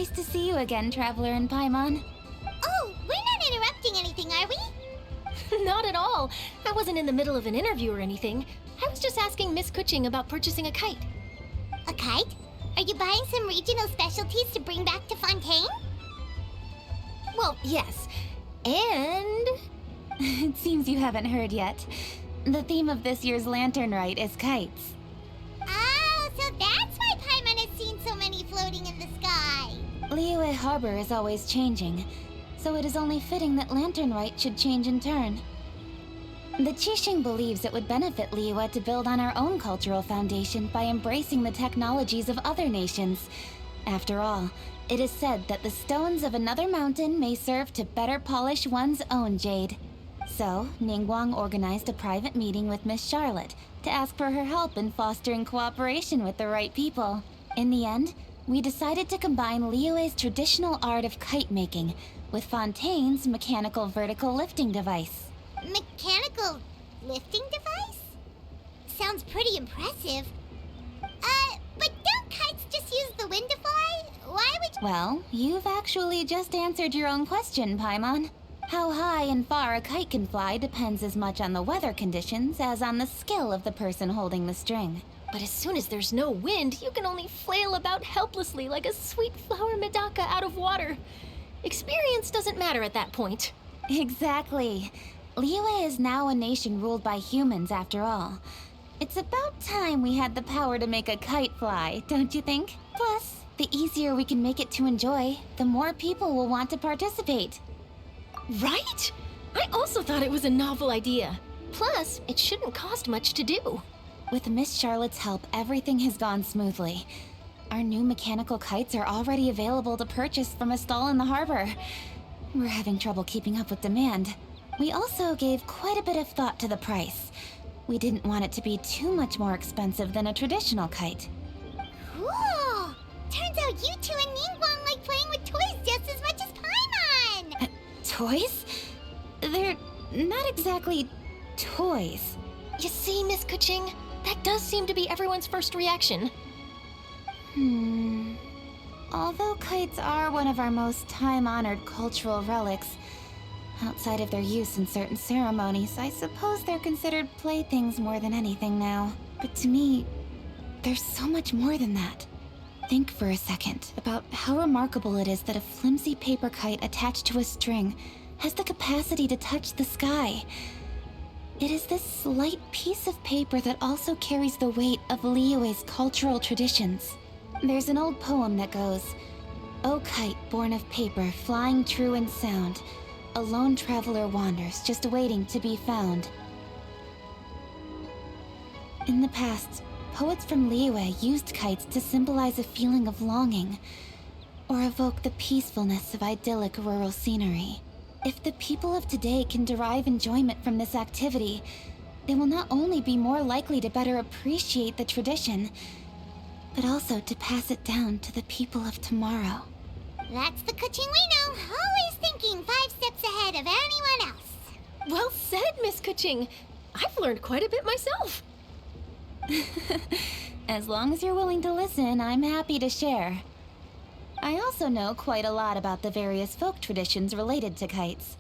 Nice to see you again, Traveler in Paimon. Oh, we're not interrupting anything, are we? Not at all. I wasn't in the middle of an interview or anything. I was just asking Miss Kuching about purchasing a kite. A kite? Are you buying some regional specialties to bring back to Fontaine? Well, yes. And... It seems you haven't heard yet. The theme of this year's lanternrite is kites. Oh, so that's why Paimon has seen so many floating in the sky. Liyue Harbor is always changing, so it is only fitting that lanternrite should change in turn. The Qixing believes it would benefit Liyue to build on our own cultural foundation by embracing the technologies of other nations. After all, it is said that the stones of another mountain may serve to better polish one's own jade. So, Ningguang organized a private meeting with Miss Charlotte to ask for her help in fostering cooperation with the right people. In the end, we decided to combine Liyue's traditional art of kite making with Fontaine's mechanical vertical lifting device. Mechanical lifting device? Sounds pretty impressive. But don't kites just use the wind to fly? Why would you— Well, you've actually just answered your own question, Paimon. How high and far a kite can fly depends as much on the weather conditions as on the skill of the person holding the string. But as soon as there's no wind, you can only flail about helplessly like a sweet flower medaka out of water. Experience doesn't matter at that point. Exactly. Liyue is now a nation ruled by humans, after all. It's about time we had the power to make a kite fly, don't you think? Plus, the easier we can make it to enjoy, the more people will want to participate. Right? I also thought it was a novel idea. Plus, it shouldn't cost much to do. With Miss Charlotte's help, everything has gone smoothly. Our new mechanical kites are already available to purchase from a stall in the harbor. We're having trouble keeping up with demand. We also gave quite a bit of thought to the price. We didn't want it to be too much more expensive than a traditional kite. Cool! Turns out you two and Ningguang like playing with toys just as much as Paimon! Toys? They're not exactly toys. You see, Miss Kuching, that does seem to be everyone's first reaction. Although kites are one of our most time-honored cultural relics, outside of their use in certain ceremonies, I suppose they're considered playthings more than anything now. But to me, there's so much more than that. Think for a second about how remarkable it is that a flimsy paper kite attached to a string has the capacity to touch the sky. It is this slight piece of paper that also carries the weight of Liyue's cultural traditions. There's an old poem that goes, "O kite born of paper, flying true in sound, a lone traveler wanders, just waiting to be found." In the past, poets from Liyue used kites to symbolize a feeling of longing, or evoke the peacefulness of idyllic rural scenery. If the people of today can derive enjoyment from this activity, they will not only be more likely to better appreciate the tradition, but also to pass it down to the people of tomorrow. That's the Kuching we know, always thinking 5 steps ahead of anyone else. Well said, Miss Kuching. I've learned quite a bit myself. As long as you're willing to listen, I'm happy to share. I also know quite a lot about the various folk traditions related to kites.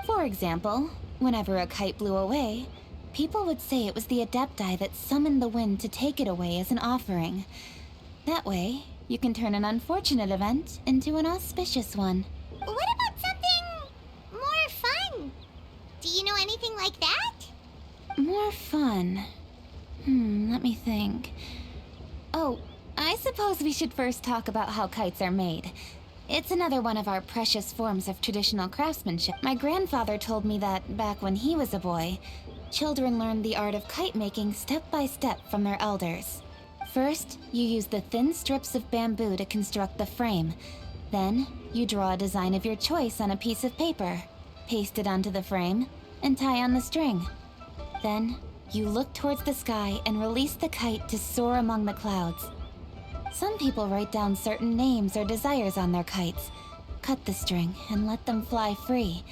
For example, whenever a kite blew away, people would say it was the Adepti that summoned the wind to take it away as an offering. That way, you can turn an unfortunate event into an auspicious one. What about something more fun? Do you know anything like that? More fun? Let me think. Oh, I suppose we should first talk about how kites are made. It's another one of our precious forms of traditional craftsmanship. My grandfather told me that, back when he was a boy, children learned the art of kite making step by step from their elders. First, you use the thin strips of bamboo to construct the frame. Then, you draw a design of your choice on a piece of paper, paste it onto the frame, and tie on the string. Then, you look towards the sky and release the kite to soar among the clouds. Some people write down certain names or desires on their kites, cut the string, and let them fly free.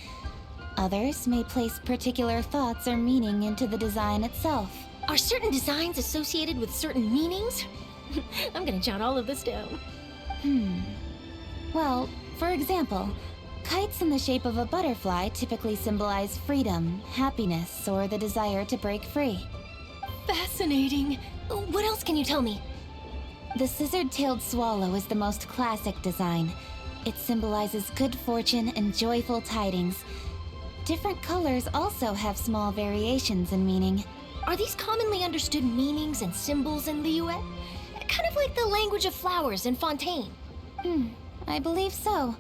Others may place particular thoughts or meaning into the design itself. Are certain designs associated with certain meanings? I'm gonna jot all of this down. Well, for example, kites in the shape of a butterfly typically symbolize freedom, happiness, or the desire to break free. Fascinating. What else can you tell me? The scissor-tailed swallow is the most classic design. It symbolizes good fortune and joyful tidings. Different colors also have small variations in meaning. Are these commonly understood meanings and symbols in Liyue? Kind of like the language of flowers in Fontaine. I believe so.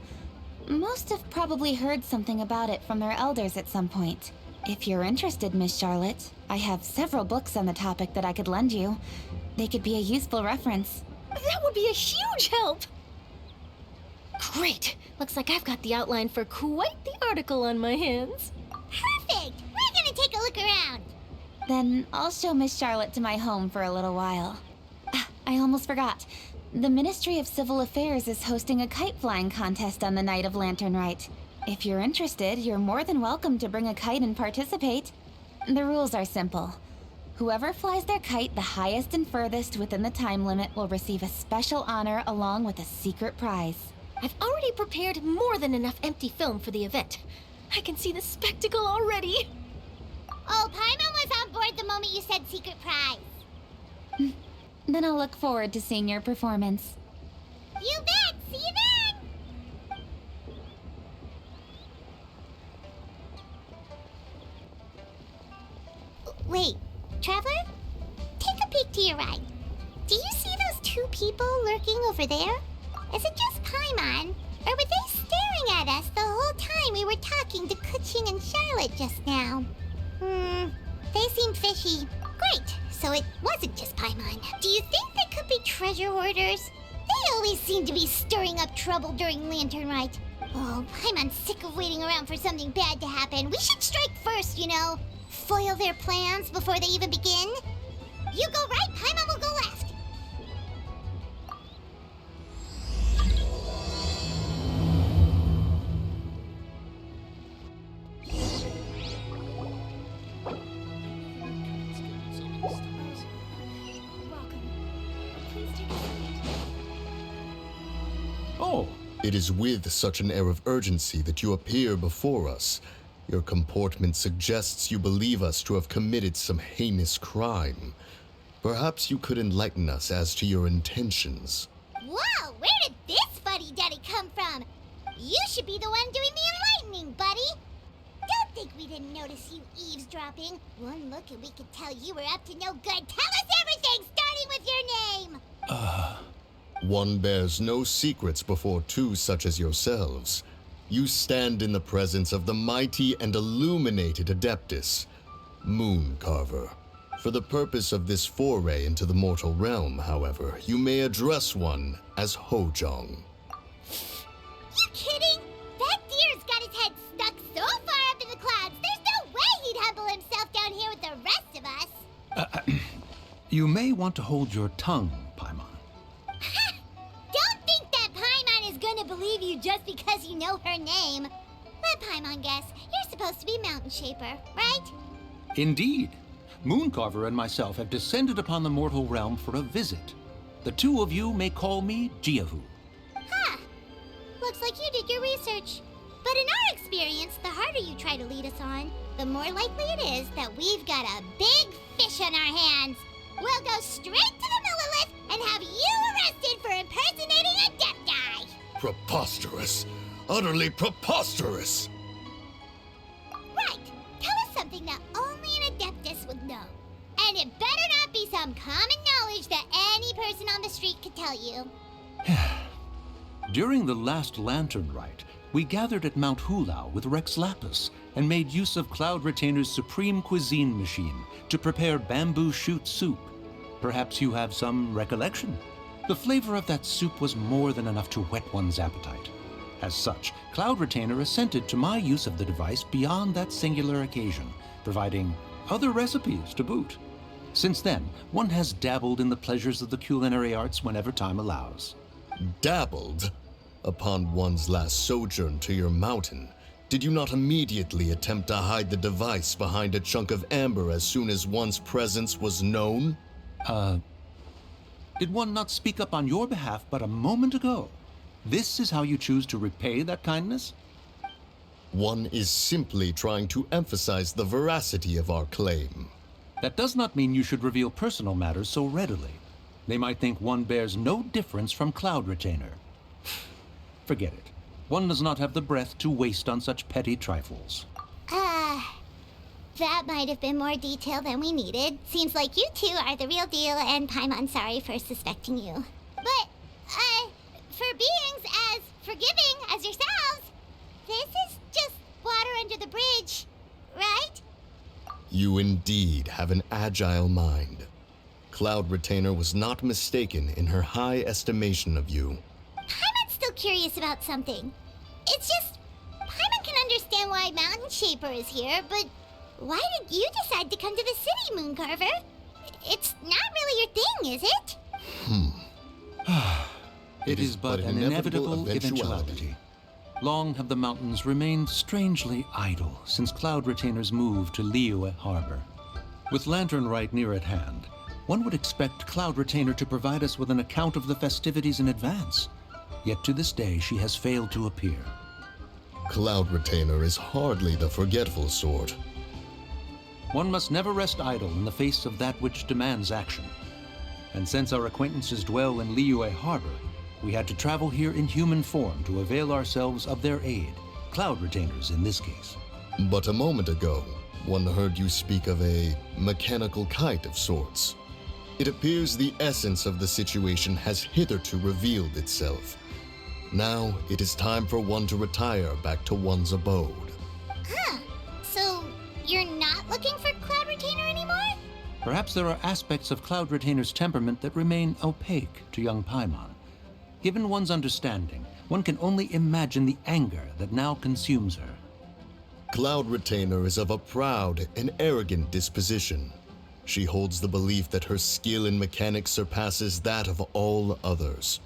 Most have probably heard something about it from their elders at some point. If you're interested, Miss Charlotte, I have several books on the topic that I could lend you. They could be a useful reference. That would be a huge help! Great! Looks like I've got the outline for quite the article on my hands. Perfect! We're gonna take a look around. Then I'll show Miss Charlotte to my home for a little while. I almost forgot. The Ministry of Civil Affairs is hosting a kite flying contest on the night of Lanternrite. If you're interested, you're more than welcome to bring a kite and participate. The rules are simple. Whoever flies their kite the highest and furthest within the time limit will receive a special honor along with a secret prize. I've already prepared more than enough empty film for the event. I can see the spectacle already. Oh, Paimon was on board the moment you said secret prize. Then I'll look forward to seeing your performance. You bet! See you then! Wait, Traveler? Take a peek to your right. Do you see those two people lurking over there? Is it just Paimon? Or were they staring at us the whole time we were talking to Kuching and Charlotte just now? They seem fishy. Great, so it wasn't just Paimon. Do you think they could be treasure hoarders? They always seem to be stirring up trouble during Lanternrite. Oh, Paimon's sick of waiting around for something bad to happen. We should strike first, you know. Foil their plans before they even begin. You go right, Paimon will go left. Oh, it is with such an air of urgency that you appear before us. Your comportment suggests you believe us to have committed some heinous crime. Perhaps you could enlighten us as to your intentions. Whoa, where did this fuddy-duddy come from? You should be the one doing the enlightening, buddy. Don't think we didn't notice you eavesdropping. One look and we could tell you were up to no good. Tell us everything, starting with your name. One bears no secrets before two such as yourselves. You stand in the presence of the mighty and illuminated Adeptus, Mooncarver. For the purpose of this foray into the mortal realm, however, you may address one as Hojong. You kidding? That deer's got his head stuck so far up in the clouds, there's no way he'd humble himself down here with the rest of us. You may want to hold your tongue, Paimon. Don't think that Paimon is gonna believe you just because you know her name. Let Paimon guess. You're supposed to be Mountain Shaper, right? Indeed. Mooncarver and myself have descended upon the mortal realm for a visit. The two of you may call me Jiahu. Huh. Looks like you did your research. But in our experience, the harder you try to lead us on, the more likely it is that we've got a big fish on our hands. We'll go straight to the Millilith and have you arrested for impersonating a deaf guy. Preposterous! Utterly preposterous! Right. Tell us something that only an Adeptus would know. And it better not be some common knowledge that any person on the street could tell you. During the last Lanternrite, we gathered at Mount Hulao with Rex Lapis and made use of Cloud Retainer's supreme cuisine machine to prepare bamboo shoot soup. Perhaps you have some recollection? The flavor of that soup was more than enough to whet one's appetite. As such, Cloud Retainer assented to my use of the device beyond that singular occasion, providing other recipes to boot. Since then, one has dabbled in the pleasures of the culinary arts whenever time allows. Dabbled? Upon one's last sojourn to your mountain, did you not immediately attempt to hide the device behind a chunk of amber as soon as one's presence was known? Did one not speak up on your behalf but a moment ago? This is how you choose to repay that kindness? One is simply trying to emphasize the veracity of our claim. That does not mean you should reveal personal matters so readily. They might think one bears no difference from Cloud Retainer. Forget it. One does not have the breath to waste on such petty trifles. That might have been more detail than we needed. Seems like you two are the real deal, and Paimon sorry for suspecting you. But, for beings as forgiving as yourselves, this is just water under the bridge, right? You indeed have an agile mind. Cloud Retainer was not mistaken in her high estimation of you. Paimon's still curious about something. It's just, Paimon can understand why Mountain Shaper is here, but why did you decide to come to the city, Mooncarver? It's not really your thing, is it? It is but an inevitable eventuality. Long have the mountains remained strangely idle since Cloud Retainer's move to Liyue Harbor. With lanternrite near at hand, one would expect Cloud Retainer to provide us with an account of the festivities in advance. Yet to this day, she has failed to appear. Cloud Retainer is hardly the forgetful sort. One must never rest idle in the face of that which demands action. And since our acquaintances dwell in Liyue Harbor, we had to travel here in human form to avail ourselves of their aid, Cloud Retainers in this case. But a moment ago, one heard you speak of a mechanical kite of sorts. It appears the essence of the situation has hitherto revealed itself. Now it is time for one to retire back to one's abode. So, you're not looking for Cloud Retainer anymore? Perhaps there are aspects of Cloud Retainer's temperament that remain opaque to young Paimon. Given one's understanding, one can only imagine the anger that now consumes her. Cloud Retainer is of a proud and arrogant disposition. She holds the belief that her skill in mechanics surpasses that of all others.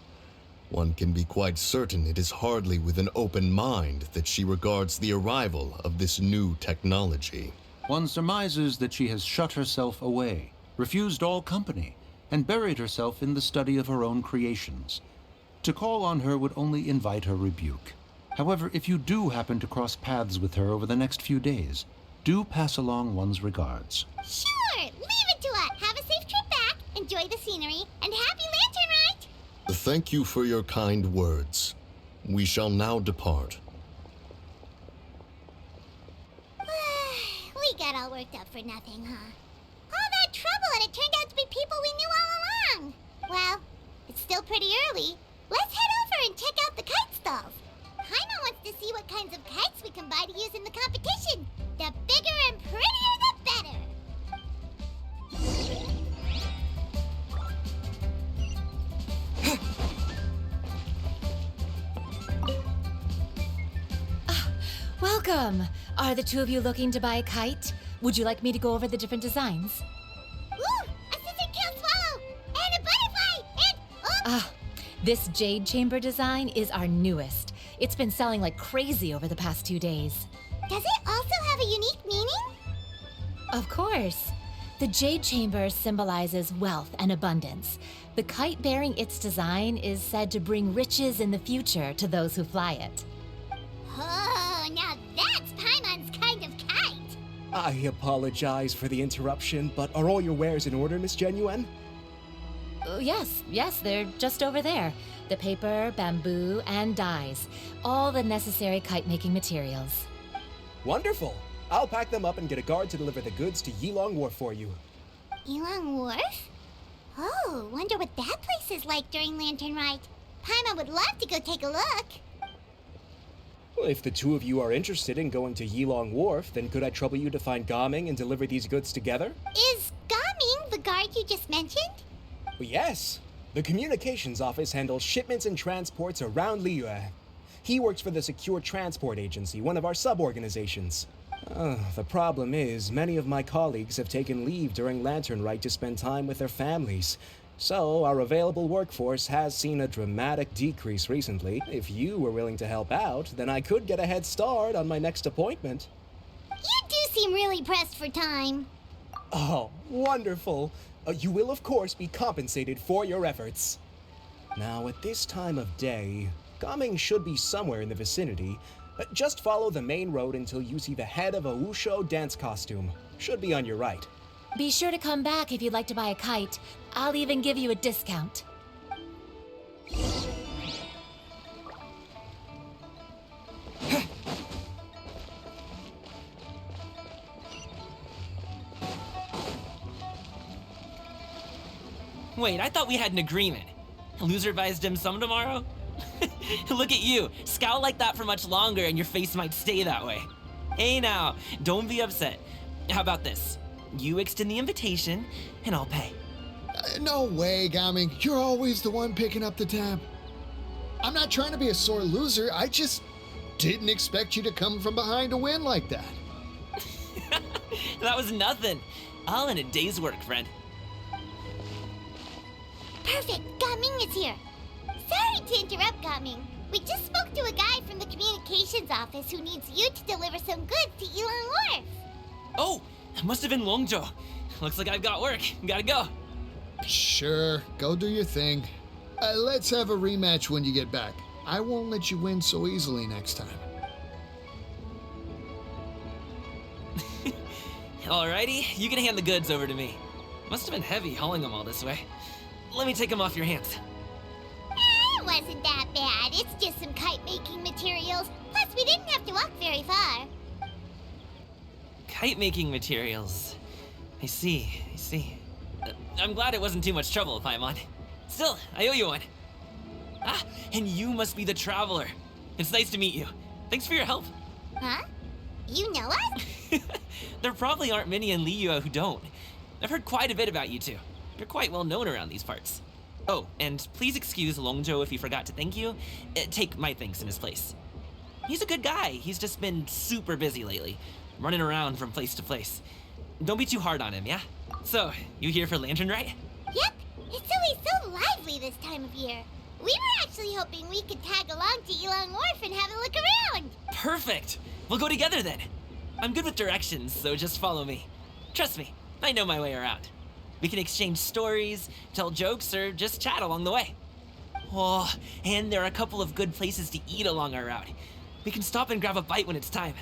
One can be quite certain it is hardly with an open mind that she regards the arrival of this new technology. One surmises that she has shut herself away, refused all company, and buried herself in the study of her own creations. To call on her would only invite her rebuke. However, if you do happen to cross paths with her over the next few days, do pass along one's regards. Sure, leave it to us. Have a safe trip back, enjoy the scenery, and happy lanternrite! Thank you for your kind words. We shall now depart. We got all worked up for nothing, huh? All that trouble and it turned out to be people we knew all along. Well, it's still pretty early. Let's head over and check out the kite stalls. Paimon wants to see what kinds of kites we can buy to use in the competition. The bigger and prettier, the better. Welcome! Are the two of you looking to buy a kite? Would you like me to go over the different designs? Ooh, a scissor-tail swallow! And a butterfly! And, This jade chamber design is our newest. It's been selling like crazy over the past 2 days. does it also have a unique meaning? Of course. The jade chamber symbolizes wealth and abundance. The kite bearing its design is said to bring riches in the future to those who fly it. Oh, now that's Paimon's kind of kite! I apologize for the interruption, but are all your wares in order, Miss Genuine? Yes, they're just over there. The paper, bamboo, and dyes. All the necessary kite-making materials. Wonderful! I'll pack them up and get a guard to deliver the goods to Yilong Wharf for you. Yilong Wharf? Oh, wonder what that place is like during lanternrite. Paimon would love to go take a look. Well, if the two of you are interested in going to Yilong Wharf, then could I trouble you to find Gaming and deliver these goods together? Is Gaming the guard you just mentioned? Well, yes. The communications office handles shipments and transports around Liyue. He works for the Secure Transport Agency, one of our sub-organizations. The problem is, many of my colleagues have taken leave during lanternrite to spend time with their families. So, our available workforce has seen a dramatic decrease recently. If you were willing to help out, then I could get a head start on my next appointment. You do seem really pressed for time. Oh, wonderful. You will, of course, be compensated for your efforts. Now, at this time of day, Gaming should be somewhere in the vicinity. Just follow the main road until you see the head of a Wushu dance costume. Should be on your right. Be sure to come back if you'd like to buy a kite. I'll even give you a discount. Wait, I thought we had an agreement. Loser buys dim sum tomorrow? Look at you. Scowl like that for much longer and your face might stay that way. Hey now, don't be upset. How about this? You extend the invitation and I'll pay. No way, Gaming. You're always the one picking up the tab. I'm not trying to be a sore loser. I just didn't expect you to come from behind to win like that. That was nothing. All in a day's work, friend. Perfect, Gaming is here. Sorry to interrupt, Gaming. We just spoke to a guy from the communications office who needs you to deliver some goods to Ilang Wharf. Oh, it must have been Longzhou. Looks like I've got work. Gotta go. Sure, go do your thing. Let's have a rematch when you get back. I won't let you win so easily next time. Alrighty, you can hand the goods over to me. Must have been heavy hauling them all this way. Let me take them off your hands. It wasn't that bad. It's just some kite-making materials. Plus, we didn't have to walk very far. Kite-making materials. I see. I'm glad it wasn't too much trouble, Paimon. Still, I owe you one. Ah, and you must be the traveler. It's nice to meet you. Thanks for your help. Huh? You know us? There probably aren't many in Liyue who don't. I've heard quite a bit about you two. You're quite well known around these parts. Oh, and please excuse Longzhou if he forgot to thank you. Take my thanks in his place. He's a good guy. He's just been super busy lately, running around from place to place. Don't be too hard on him, yeah? So, you here for lanternrite? Yep. It's always so lively this time of year. We were actually hoping we could tag along to Ilang Wharf and have a look around. Perfect. We'll go together then. I'm good with directions, so just follow me. Trust me, I know my way around. We can exchange stories, tell jokes, or just chat along the way. Oh, and there are a couple of good places to eat along our route. We can stop and grab a bite when it's time.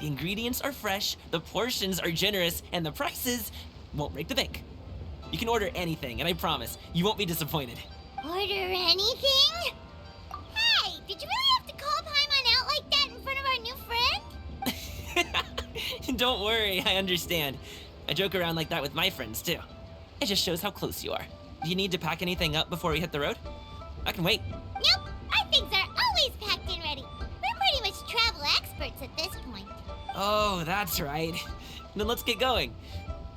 The ingredients are fresh, the portions are generous, and the prices won't break the bank. You can order anything, and I promise, you won't be disappointed. Order anything? Hey, did you really have to call Paimon out like that in front of our new friend? Don't worry, I understand. I joke around like that with my friends, too. It just shows how close you are. Do you need to pack anything up before we hit the road? I can wait. Nope, our things are always packed and ready. We're pretty much travel experts at this point. Oh, that's right. Then let's get going.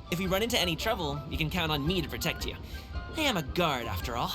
If we run into any trouble, you can count on me to protect you. I am a guard, after all.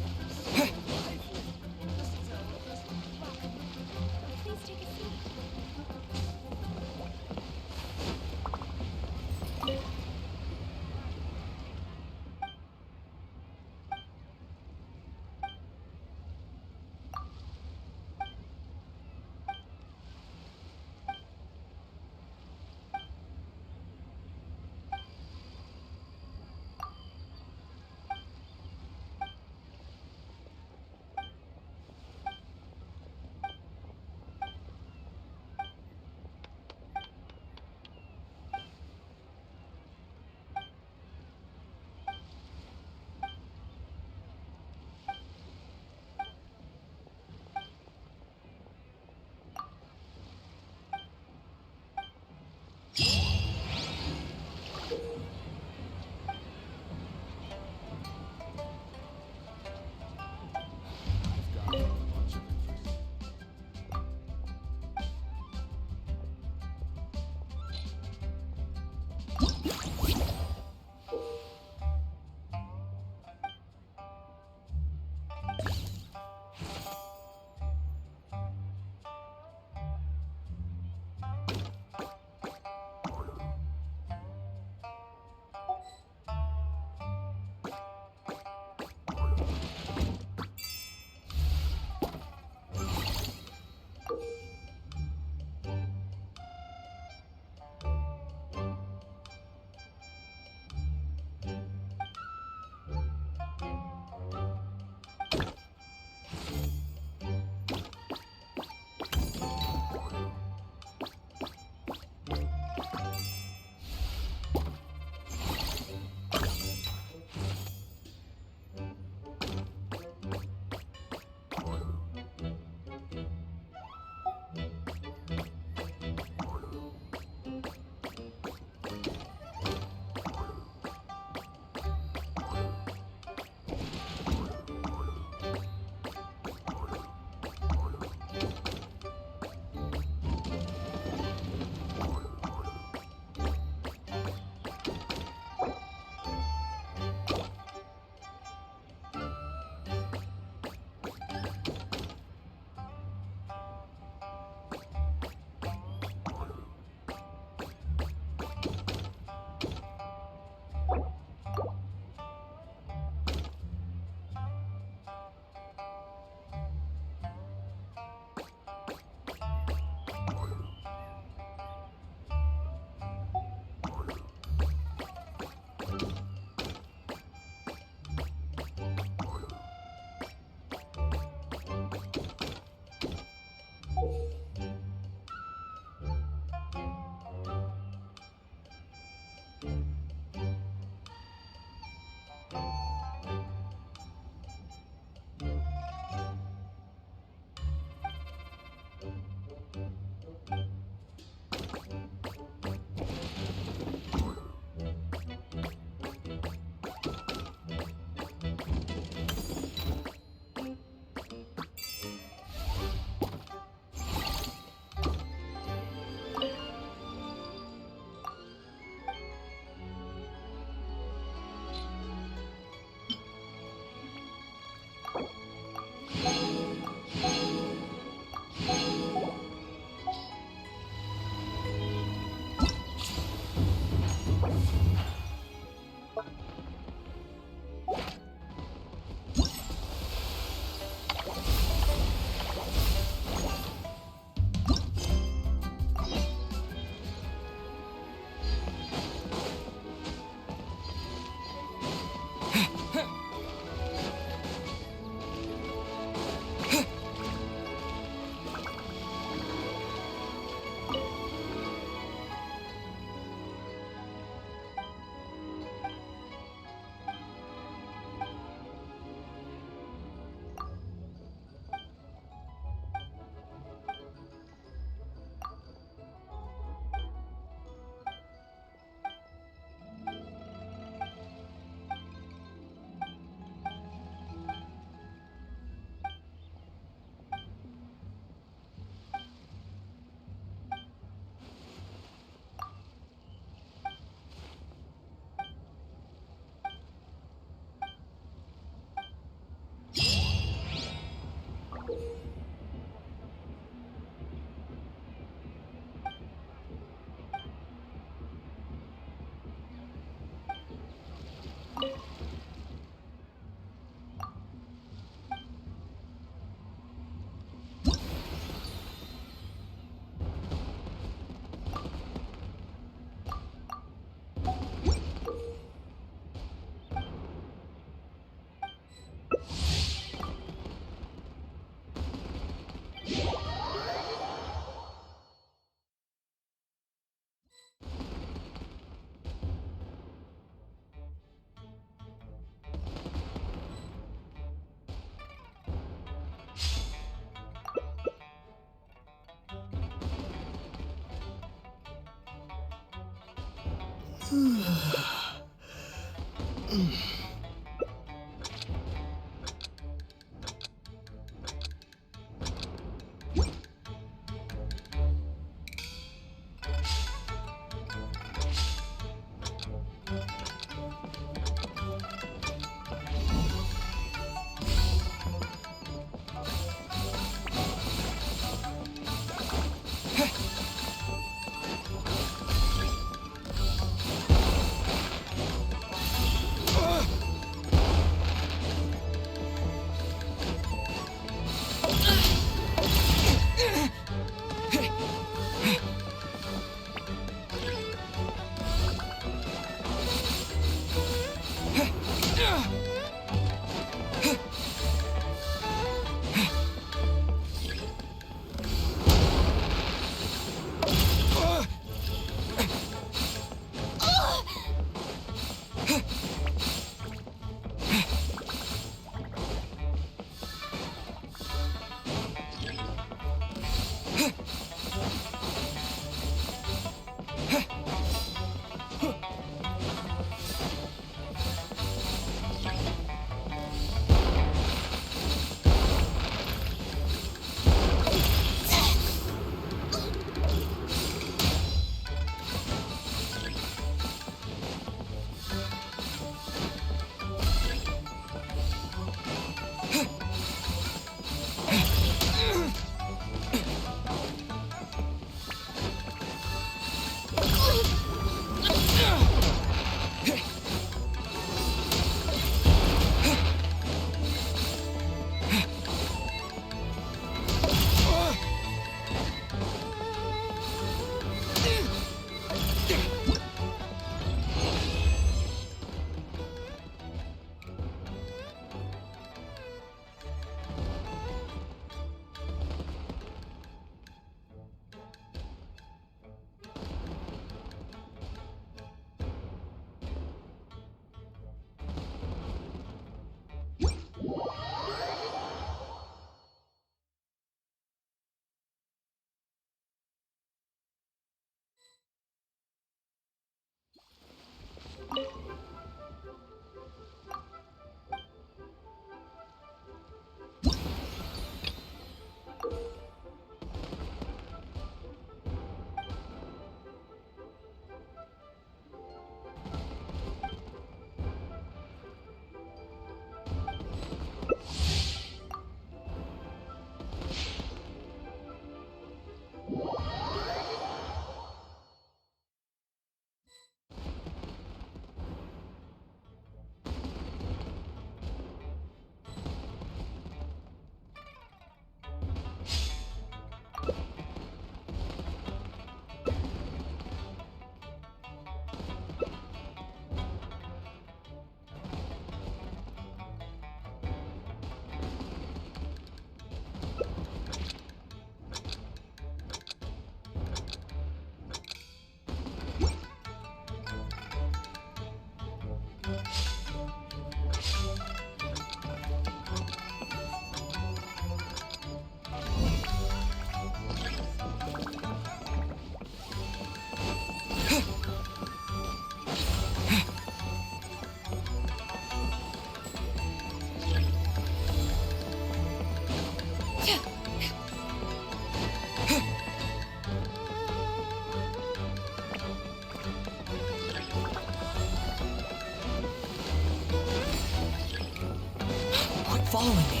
following me.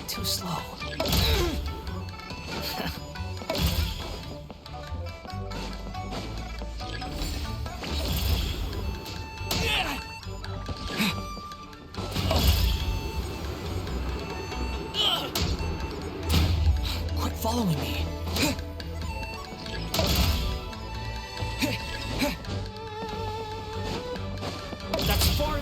Too slow. following me. That's far.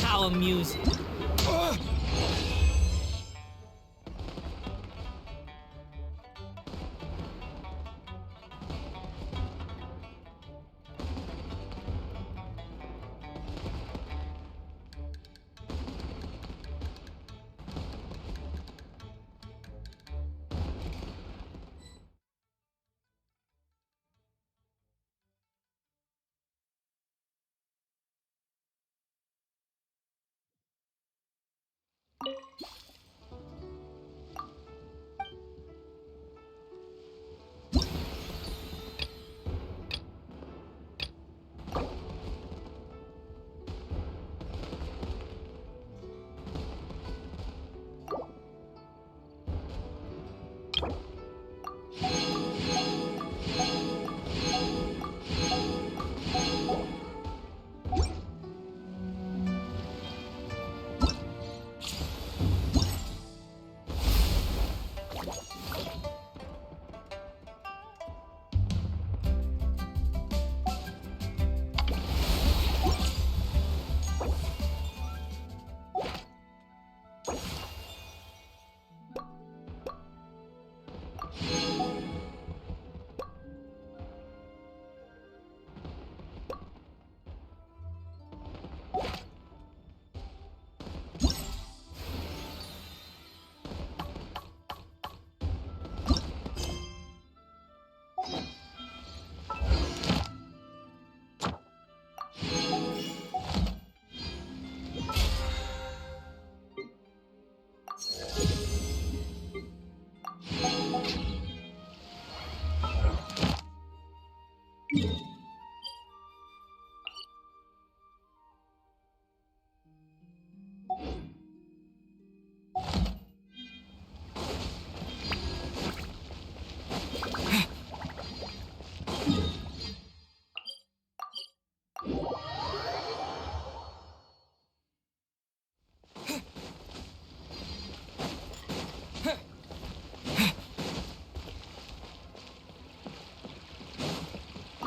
How amusing.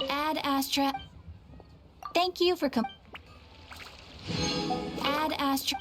Ad Astra. Thank you for Ad Astra.